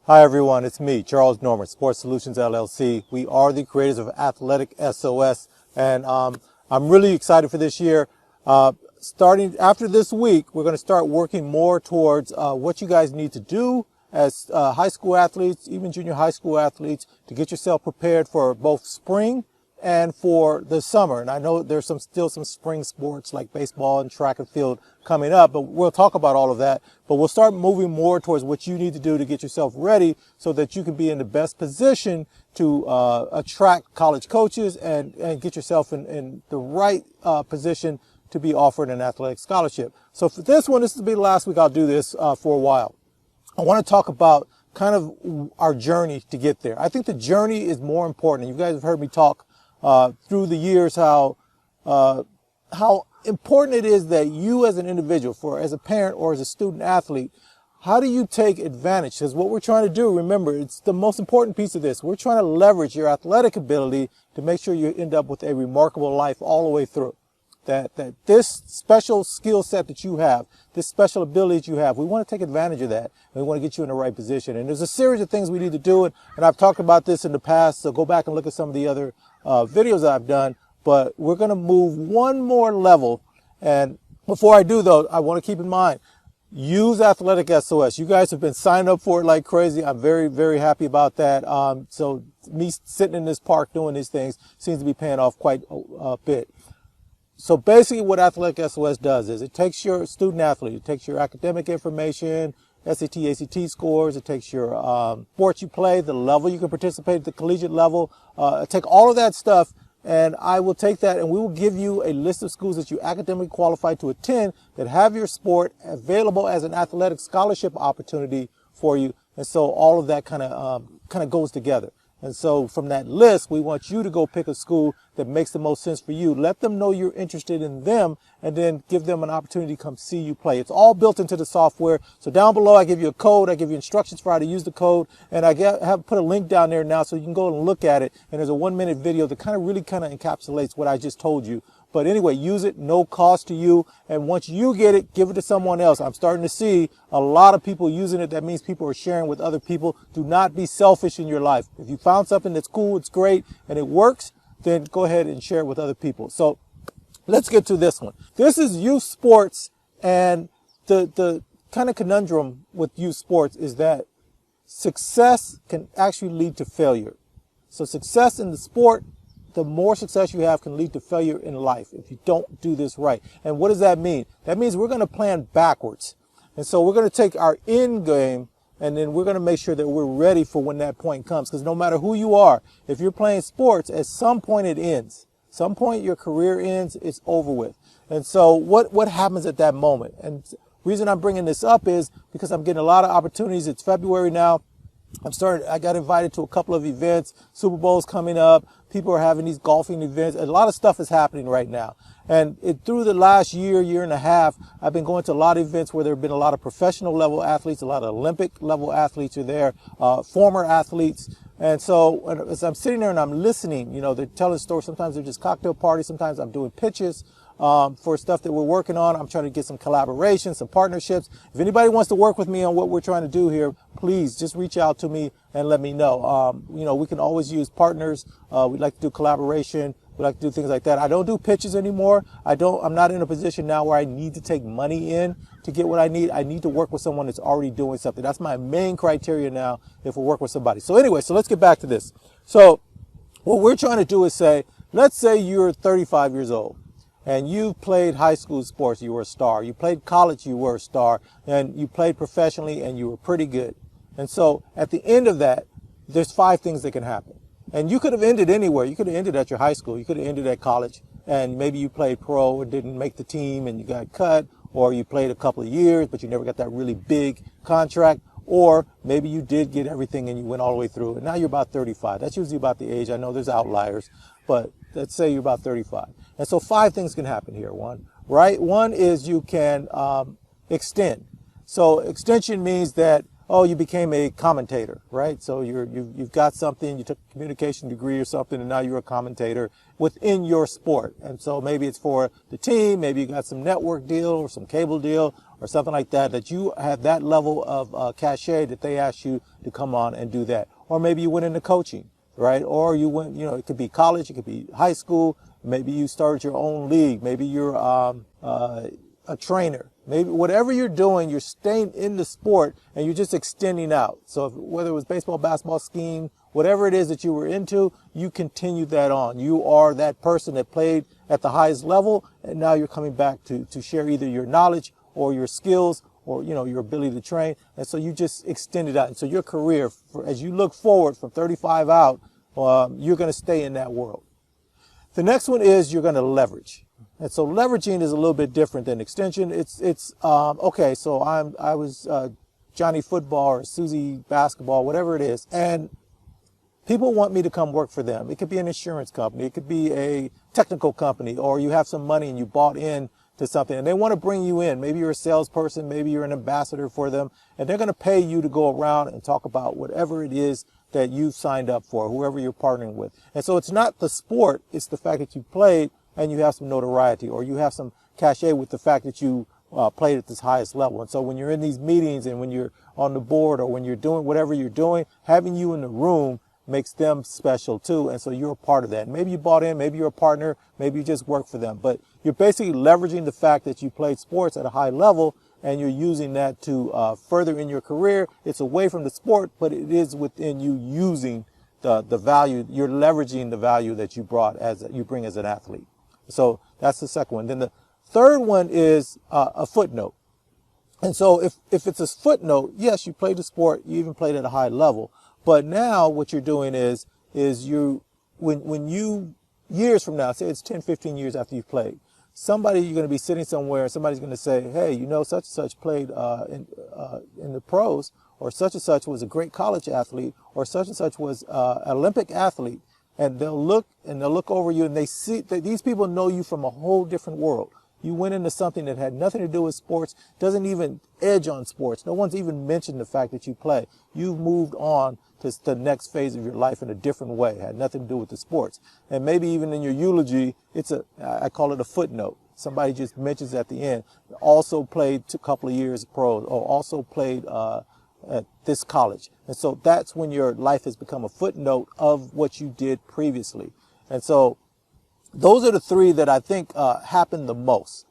Hi everyone, it's me, Charles Norman, Sports Solutions LLC. We are the creators of AthleticSOS, and I'm really excited for this year. Starting after this week, we're going to start working more towards what you guys need to do as high school athletes, even junior high school athletes, to get yourself prepared for both spring and for the summer. And I know there's still some spring sports like baseball and track and field coming up, but we'll talk about all of that. But we'll start moving more towards what you need to do to get yourself ready so that you can be in the best position to attract college coaches and get yourself in the right position to be offered an athletic scholarship. So for this one, this will be the last week I'll do this for a while. I want to talk about kind of our journey to get there. I think the journey is more important. You guys have heard me talk through the years how important it is that you as an individual, as a parent or as a student athlete, how do you take advantage? Because what we're trying to do, remember, it's the most important piece of this. We're trying to leverage your athletic ability to make sure you end up with a remarkable life all the way through. That this special skill set that you have, this special ability that you have, we want to take advantage of that. And we want to get you in the right position. And there's a series of things we need to do. And I've talked about this in the past, so go back and look at some of the other videos I've done. But we're going to move one more level. And before I do, though, I want to keep in mind, use AthleticSOS. You guys have been signing up for it like crazy. I'm very, very happy about that. So me sitting in this park doing these things seems to be paying off quite a bit. So basically what AthleticSOS does is it takes your student athlete, it takes your academic information, SAT, ACT scores, it takes your sports you play, the level you can participate at the collegiate level, take all of that stuff, and I will take that and we will give you a list of schools that you academically qualify to attend that have your sport available as an athletic scholarship opportunity for you. And so all of that kind of goes together. And so from that list, we want you to go pick a school that makes the most sense for you. Let them know you're interested in them and then give them an opportunity to come see you play. It's all built into the software. So down below, I give you a code. I give you instructions for how to use the code. And I have put a link down there now so you can go and look at it. And there's a 1-minute video that really encapsulates what I just told you. But anyway, use it, no cost to you. And once you get it, give it to someone else. I'm starting to see a lot of people using it. That means people are sharing with other people. Do not be selfish in your life. If you found something that's cool, it's great, and it works, then go ahead and share it with other people. So let's get to this one. This is youth sports, and the kind of conundrum with youth sports is that success can actually lead to failure. So success in the sport, the more success you have, can lead to failure in life if you don't do this right. And what does that mean? That means we're going to plan backwards. And so we're going to take our end game and then we're going to make sure that we're ready for when that point comes. Because no matter who you are, if you're playing sports, at some point it ends. Some point your career ends, it's over with. And so what happens at that moment? And the reason I'm bringing this up is because I'm getting a lot of opportunities. It's February now. I got invited to a couple of events. Super Bowl's coming up. People are having these golfing events. A lot of stuff is happening right now. And through the last year and a half, I've been going to a lot of events where there have been a lot of professional level athletes, a lot of Olympic level athletes are there, former athletes. And so as I'm sitting there and I'm listening, they're telling stories. Sometimes they're just cocktail parties. Sometimes I'm doing pitches for stuff that we're working on. I'm trying to get some collaborations, some partnerships. If anybody wants to work with me on what we're trying to do here, please just reach out to me and let me know. We can always use partners. We'd like to do collaboration. We like to do things like that. I don't do pitches anymore. I'm not in a position now where I need to take money in to get what I need. I need to work with someone that's already doing something. That's my main criteria now if we work with somebody. So anyway, so let's get back to this. So what we're trying to do is let's say you're 35 years old and you played high school sports, you were a star. You played college, you were a star. And you played professionally and you were pretty good. And so at the end of that, there's 5 things that can happen. And you could have ended anywhere. You could have ended at your high school. You could have ended at college. And maybe you played pro or didn't make the team and you got cut. Or you played a couple of years, but you never got that really big contract. Or maybe you did get everything and you went all the way through. And now you're about 35. That's usually about the age. I know there's outliers, but let's say you're about 35. And so 5 things can happen here. One is you can extend. So extension means that oh, you became a commentator, right? So you've got something, you took a communication degree or something, and now you're a commentator within your sport. And so maybe it's for the team, maybe you got some network deal or some cable deal or something like that, that you have that level of cachet that they ask you to come on and do that. Or maybe you went into coaching, right? Or you went, it could be college, it could be high school, maybe you started your own league, maybe you're a trainer. Maybe whatever you're doing, you're staying in the sport and you're just extending out. So whether it was baseball, basketball, skiing, whatever it is that you were into, you continue that on. You are that person that played at the highest level, and now you're coming back to share either your knowledge or your skills or, your ability to train. And so you just extend it out. And so your career, as you look forward from 35 out, you're going to stay in that world. The next one is you're going to leverage. And so leveraging is a little bit different than extension. It's okay, so I was Johnny football or Susie basketball, whatever it is, and people want me to come work for them. It could be an insurance company, it could be a technical company, or you have some money and you bought in to something and they want to bring you in. Maybe you're a salesperson, maybe you're an ambassador for them, and they're going to pay you to go around and talk about whatever it is that you've signed up for, whoever you're partnering with. And so it's not the sport, it's the fact that you played and you have some notoriety, or you have some cachet with the fact that you played at this highest level. And so when you're in these meetings and when you're on the board or when you're doing whatever you're doing, having you in the room makes them special too. And so you're a part of that. Maybe you bought in, maybe you're a partner, maybe you just work for them. But you're basically leveraging the fact that you played sports at a high level and you're using that to further in your career. It's away from the sport, but it is within you using the value. You're leveraging the value that you bring as an athlete. So that's the second one. Then the third one is a footnote. And so if it's a footnote, yes, you played the sport, you even played at a high level. But now what you're doing is when you, years from now, say it's 10, 15 years after you've played, you're going to be sitting somewhere and somebody's going to say, hey, such and such played in the pros, or such and such was a great college athlete, or such and such was an Olympic athlete. And they'll look over you and they see that these people know you from a whole different world. You went into something that had nothing to do with sports, doesn't even edge on sports. No one's even mentioned the fact that you play. You've moved on to the next phase of your life in a different way. It had nothing to do with the sports. And maybe even in your eulogy, I call it a footnote. Somebody just mentions at the end, also played a couple of years pros, or also played at this college. And so that's when your life has become a footnote of what you did previously. And so those are the three that I think happen the most.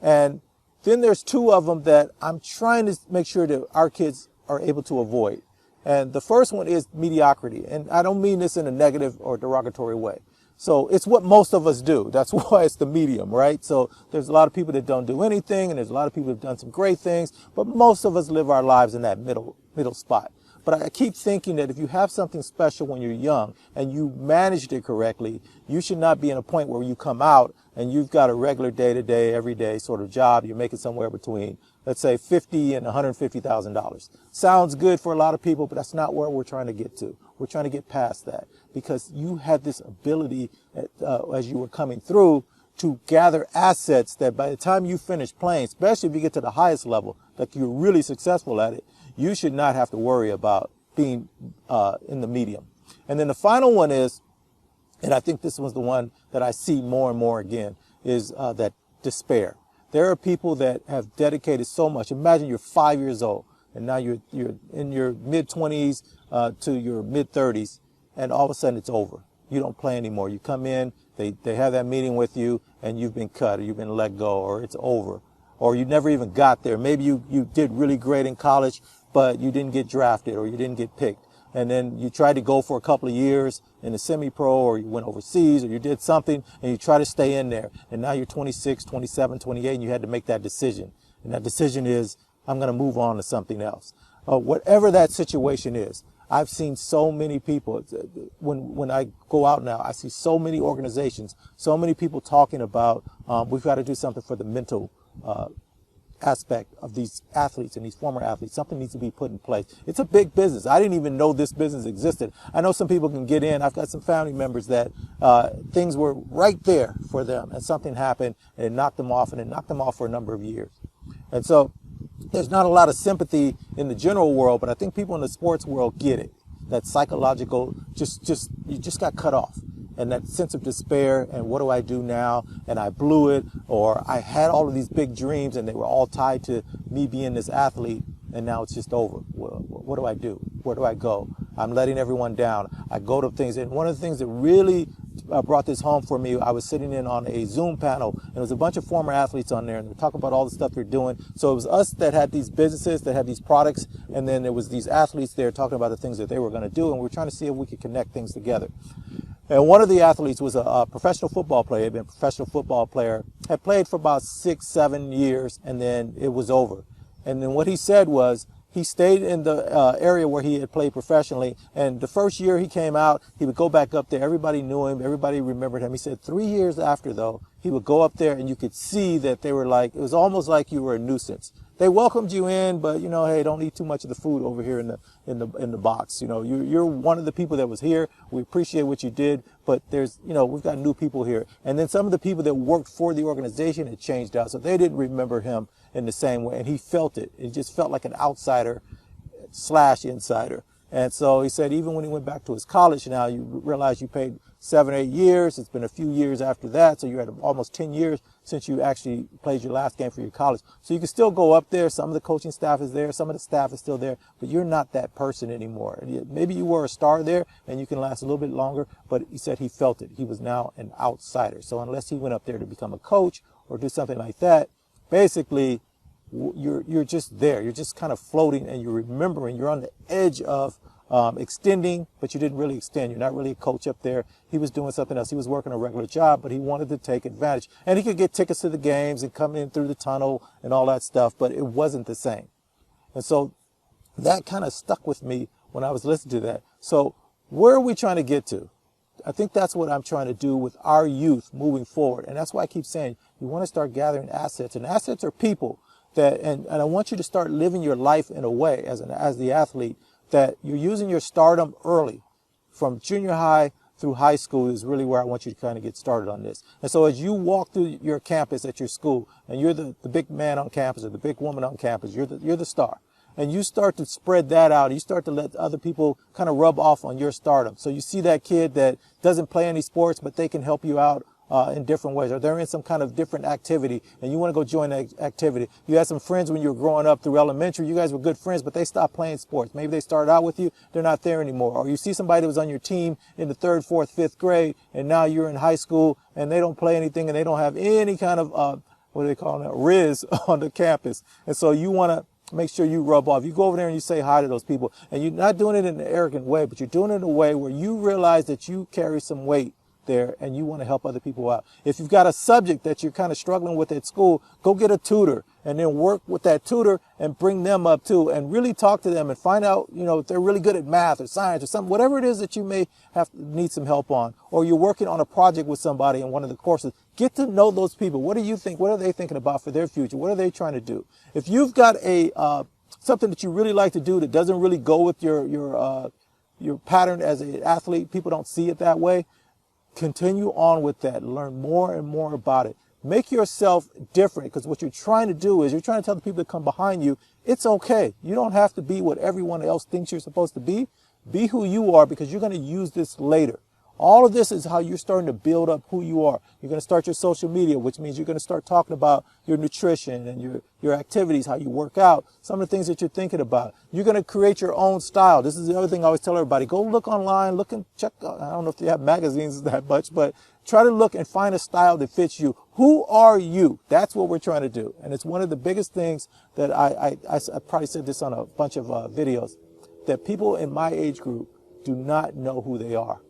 And then there's two of them that I'm trying to make sure that our kids are able to avoid. And the first one is mediocrity. And I don't mean this in a negative or derogatory way. So it's what most of us do. That's why it's the medium, right? So there's a lot of people that don't do anything, and there's a lot of people that have done some great things, but most of us live our lives in that middle spot. But I keep thinking that if you have something special when you're young and you managed it correctly, you should not be in a point where you come out and you've got a regular day-to-day, everyday sort of job. You're making somewhere between, let's say, $50,000 and $150,000. Sounds good for a lot of people, but that's not where we're trying to get to. We're trying to get past that because you had this ability as you were coming through to gather assets that by the time you finish playing, especially if you get to the highest level, that you're really successful at it, you should not have to worry about being in the medium. And then the final one is, and I think this was the one that I see more and more again, is that despair. There are people that have dedicated so much. Imagine you're 5 years old and now you're in your mid-20s to your mid-30s, and all of a sudden it's over. You don't play anymore. You come in, they have that meeting with you, and you've been cut, or you've been let go, or it's over. Or you never even got there. Maybe you did really great in college, but you didn't get drafted or you didn't get picked. And then you tried to go for a couple of years in the semi-pro, or you went overseas, or you did something, and you try to stay in there. And now you're 26, 27, 28, and you had to make that decision. And that decision is, I'm going to move on to something else. Whatever that situation is, I've seen so many people, when I go out now, I see so many organizations, so many people talking about, we've got to do something for the mental aspect of these athletes and these former athletes. Something needs to be put in place. It's a big business. I didn't even know this business existed. I know some people can get in. I've got some family members that things were right there for them, and something happened and it knocked them off, and it knocked them off for a number of years. And so there's not a lot of sympathy in the general world, but I think people in the sports world get it. That psychological, you just got cut off. And that sense of despair, and what do I do now? And I blew it, or I had all of these big dreams and they were all tied to me being this athlete, and now it's just over. What do I do? Where do I go? I'm letting everyone down. I go to things, and one of the things that really brought this home for me, I was sitting in on a Zoom panel, and there was a bunch of former athletes on there, and they're talking about all the stuff they're doing. So it was us that had these businesses, that had these products, and then there was these athletes there talking about the things that they were going to do, and we're trying to see if we could connect things together. And one of the athletes was a professional football player. He had been a professional football player, had played for about 6-7 years, and then it was over. And then what he said was, he stayed in the area where he had played professionally, and the first year he came out, he would go back up there. Everybody knew him. Everybody remembered him. He said 3 years after, though, he would go up there, and you could see that they were like, it was almost like you were a nuisance. They welcomed you in, but, you know, hey, don't eat too much of the food over here in the box. You know, you're one of the people that was here. We appreciate what you did, but there's, you know, we've got new people here. And then some of the people that worked for the organization had changed out, so they didn't remember him in the same way, and he felt it. It just felt like an outsider / insider. And so he said, even when he went back to his college now, you realize you paid 7 or 8 years. It's been a few years after that, so you're at almost 10 years since you actually played your last game for your college. So you can still go up there. Some of the coaching staff is there. Some of the staff is still there, but you're not that person anymore. Maybe you were a star there and you can last a little bit longer, but he said he felt it. He was now an outsider. So unless he went up there to become a coach or do something like that, basically you're just there. You're just kind of floating, and you're remembering. You're on the edge of extending, but you didn't really extend. You're not really a coach up there. He was doing something else. He was working a regular job, but he wanted to take advantage. And he could get tickets to the games and come in through the tunnel and all that stuff, but it wasn't the same. And so that kind of stuck with me when I was listening to that. So where are we trying to get to? I think that's what I'm trying to do with our youth moving forward. And that's why I keep saying you want to start gathering assets. And assets are people that, and I want you to start living your life in a way as the athlete that you're using your stardom early, from junior high through high school is really where I want you to kind of get started on this. And so as you walk through your campus at your school, and you're the big man on campus or the big woman on campus, you're the star. And you start to spread that out. You start to let other people kind of rub off on your stardom. So you see that kid that doesn't play any sports, but they can help you out in different ways, or they're in some kind of different activity and you want to go join that activity. You had some friends when you were growing up through elementary, you guys were good friends, but they stopped playing sports. Maybe they started out with you, they're not there anymore. Or you see somebody that was on your team in the 3rd, 4th, 5th grade, and now you're in high school and they don't play anything and they don't have any kind of, what do they call it, riz on the campus. And so you want to make sure you rub off. You go over there and you say hi to those people, and you're not doing it in an arrogant way, but you're doing it in a way where you realize that you carry some weight there and you want to help other people out. If you've got a subject that you're kind of struggling with at school, go get a tutor and then work with that tutor and bring them up too, and really talk to them and find out, you know, if they're really good at math or science or something, whatever it is that you may need some help on, or you're working on a project with somebody in one of the courses. Get to know those people. What do you think? What are they thinking about for their future? What are they trying to do? If you've got something that you really like to do that doesn't really go with your pattern as an athlete, people don't see it that way, continue on with that. Learn more and more about it. Make yourself different, because what you're trying to do is you're trying to tell the people that come behind you, it's okay. You don't have to be what everyone else thinks you're supposed to be. Be who you are, because you're going to use this later. All of this is how you're starting to build up who you are. You're going to start your social media, which means you're going to start talking about your nutrition and your activities, how you work out, some of the things that you're thinking about. You're going to create your own style. This is the other thing I always tell everybody. Go look online, look and check. I don't know if they have magazines that much, but try to look and find a style that fits you. Who are you? That's what we're trying to do. And it's one of the biggest things that I probably said this on a bunch of videos, that people in my age group do not know who they are.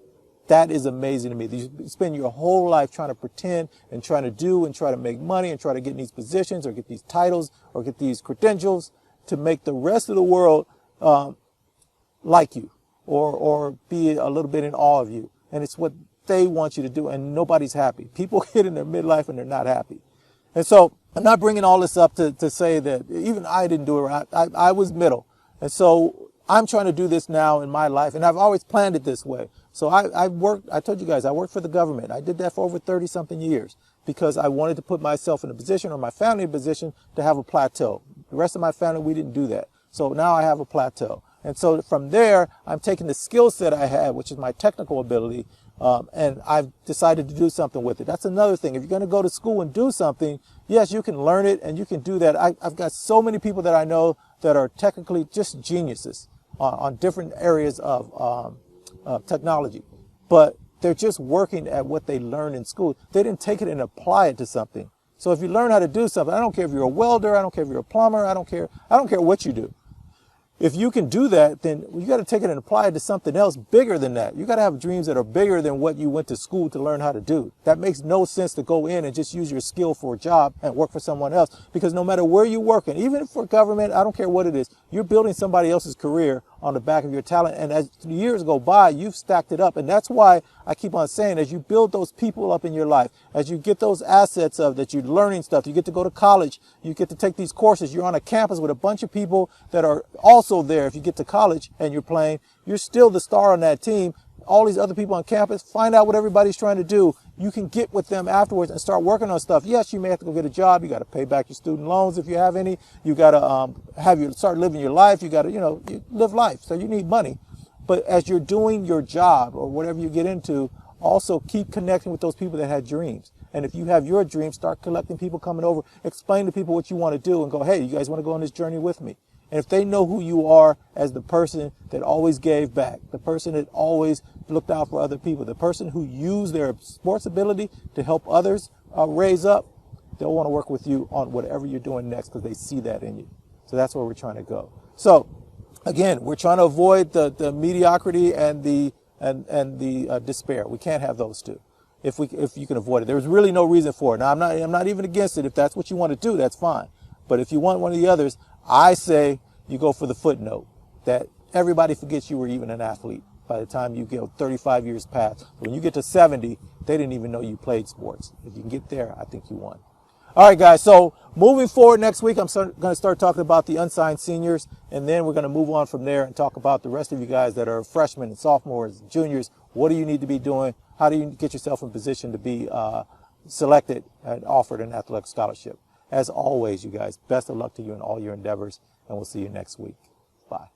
That is amazing to me. You spend your whole life trying to pretend and trying to do and try to make money and try to get in these positions or get these titles or get these credentials to make the rest of the world like you or be a little bit in awe of you. And it's what they want you to do, and nobody's happy. People get in their midlife and they're not happy. And so I'm not bringing all this up to say that even I didn't do it right. I was middle. And so I'm trying to do this now in my life, and I've always planned it this way. So I told you guys, I worked for the government. I did that for over 30-something years because I wanted to put myself in a position, or my family in a position, to have a plateau. The rest of my family, we didn't do that. So now I have a plateau. And so from there, I'm taking the skill set I had, which is my technical ability, and I've decided to do something with it. That's another thing. If you're going to go to school and do something, yes, you can learn it and you can do that. I've got so many people that I know that are technically just geniuses on different areas of technology, but they're just working at what they learned in school. They didn't take it and apply it to something. So if you learn how to do something, I don't care if you're a welder, I don't care if you're a plumber, I don't care what you do. If you can do that, then you got to take it and apply it to something else bigger than that. You got to have dreams that are bigger than what you went to school to learn how to do. That makes no sense to go in and just use your skill for a job and work for someone else, because no matter where you're working, even for government, I don't care what it is, you're building somebody else's career on the back of your talent. And as years go by, you've stacked it up. And that's why I keep on saying, as you build those people up in your life, as you get those assets of that, you're learning stuff, you get to go to college, you get to take these courses, you're on a campus with a bunch of people that are also there. If you get to college and you're playing, you're still the star on that team. All these other people on campus, find out what everybody's trying to do. You can get with them afterwards and start working on stuff. Yes, you may have to go get a job. You got to pay back your student loans if you have any. You got to start living your life. You got to, you live life. So you need money. But as you're doing your job or whatever you get into, also keep connecting with those people that had dreams. And if you have your dreams, start collecting people coming over, explain to people what you want to do and go, hey, you guys want to go on this journey with me? And if they know who you are as the person that always gave back, the person that always looked out for other people, the person who used their sports ability to help others raise up, they'll want to work with you on whatever you're doing next because they see that in you. So that's where we're trying to go. So again, we're trying to avoid the mediocrity and the despair. We can't have those two. If you can avoid it, there's really no reason for it. Now I'm not even against it. If that's what you want to do, that's fine. But if you want one of the others, I say you go for the footnote that everybody forgets you were even an athlete by the time you get 35 years past. When you get to 70, they didn't even know you played sports. If you can get there, I think you won. All right, guys. So moving forward next week, I'm going to start talking about the unsigned seniors, and then we're going to move on from there and talk about the rest of you guys that are freshmen and sophomores and juniors. What do you need to be doing? How do you get yourself in position to be selected and offered an athletic scholarship? As always, you guys, best of luck to you in all your endeavors, and we'll see you next week. Bye.